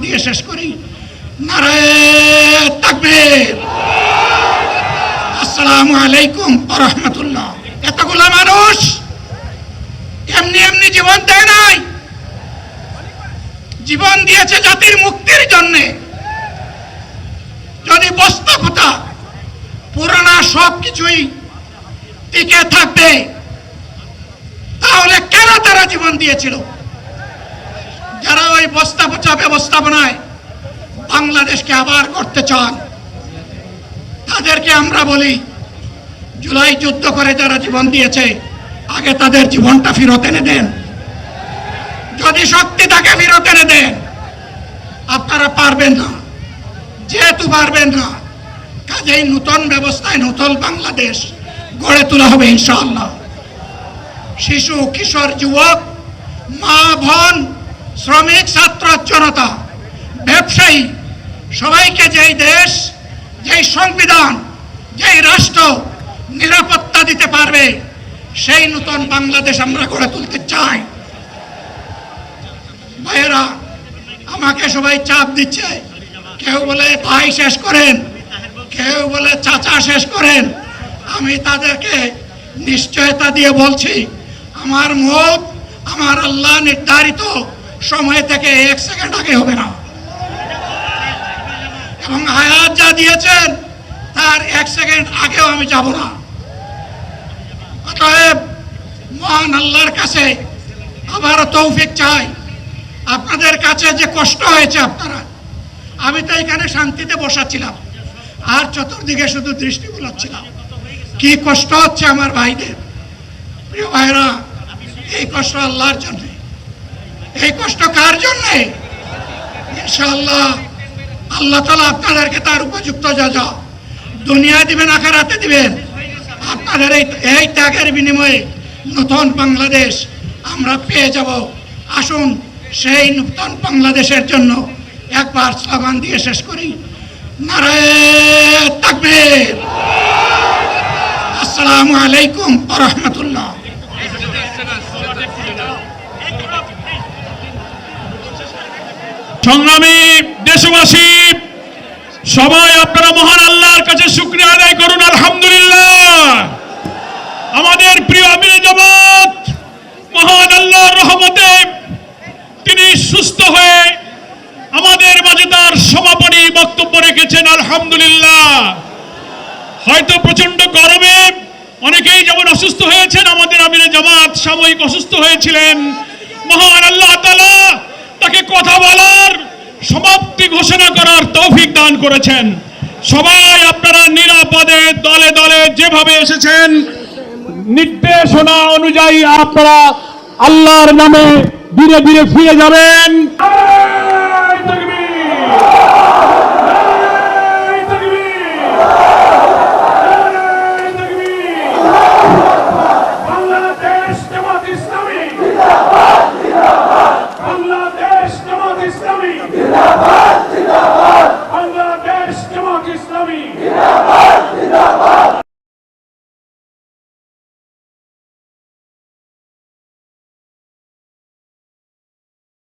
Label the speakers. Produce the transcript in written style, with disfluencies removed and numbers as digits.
Speaker 1: দিয়ে শেষ করি। নারায়ে তাকবীর। আসসালামু আলাইকুম ওয়া রাহমাতুল্লাহ। এতগুলা মানুষ এমনি এমনি জীবন দেয় নাই, জীবন দিয়েছে জাতির মুক্তির জন্য। যদি বাস্তবতা পুরানা সবকিছুই টিকে থাকবে, তাহলে কেন তারা জীবন দিয়েছিল? যারা ওই বস্তাপচা ব্যবস্থাপনায় বাংলাদেশকে আবার করতে চান, তাদেরকে আমরা বলি, জুলাই যুদ্ধ করে যারা জীবন দিয়েছে, আগে তাদের জীবনটা ফেরত এনে দেন। যদি শক্তি থাকে ফেরত এনে দেন। আপনারা পারবেন না, যেহেতু পারবেন না, কাজেই নতুন ব্যবস্থায় নতুন বাংলাদেশ গড়ে তোলা হবে ইনশাআল্লাহ। শিশু, কিশোর, যুবক, মা, বোন, শ্রমিক, ছাত্র, জনতা, ব্যবসায়ী, সবাইকে যেই দেশ, যেই সংবিধান, যেই রাষ্ট্র নিরাপত্তা দিতে পারবে, সেই নতুন বাংলাদেশ আমরা গড়ে তুলতে চাই। ভাইয়েরা, আমাকে সবাই চাপ দিচ্ছে, কেউ বলে ভাই শেষ করেন, কেউ বলে চাচা শেষ করেন। আমি তাদেরকে নিশ্চয়তা দিয়ে বলছি, আমার মত আমার আল্লাহ নির্ধারিত সময় থেকে 1 সেকেন্ড আগে হবে না, এবং হায়াত যা দিয়েছেন তার 1 সেকেন্ড আগেও আমি যাব না। অতএব মহান আল্লাহর কাছে আবারও তৌফিক চাই। আপনাদের কাছে যে কষ্ট হয়েছে, আপনারা, আমি তো এখানে শান্তিতে বসাচ্ছিলাম, আর চতুর্দিকে শুধু দৃষ্টি বুলাচ্ছিলাম। কি কষ্ট হচ্ছে আমার ভাইদের। প্রিয় ভাইরা, এই কষ্ট আল্লাহর জন্য। এই কষ্ট কার জন্য? ইনশাআল্লাহ আল্লাহ তাআলা আপনাদেরকে তার উপযুক্ত যা দুনিয়া দিবেন, আখিরাতে দিবেন। আপনাদের এই ত্যাগের বিনিময়ে নতুন বাংলাদেশ আমরা পেয়ে যাব। আসুন সেই নতুন বাংলাদেশের জন্য একবার স্লোগান দিয়ে শেষ করি। নারায়ে তাকবীর। আসসালামু আলাইকুম ওয়া রাহমাতুল্লাহ।
Speaker 2: সংগ্রামী দেশবাসী, সবাই আপনারা মহান আল্লাহর কাছে শুকরিয়া আদায় করুন। আলহামদুলিল্লাহ, আমাদের প্রিয় আমিরে জামাত মহান আল্লাহর রহমতে তিনি সুস্থ হয়ে আমাদের মাঝে তার সমাপনী বক্তব্য রেখেছেন। আলহামদুলিল্লাহ। হয়তো প্রচন্ড গরমে অনেকেই যেমন অসুস্থ হয়েছেন, আমাদের আমিরে জামাত সাময়িক অসুস্থ হয়েছিলেন। মহান আল্লাহ তাআলা তাকে কথা বলার, সমাপ্তি ঘোষণা করার তৌফিক দান করেছেন। সবাই আপনারা নিরাপদে দলে দলে যেভাবে এসেছেন, নির্দেশনা অনুযায়ী আপনারা আল্লাহর নামে ধীরে ধীরে ফিরে যাবেন।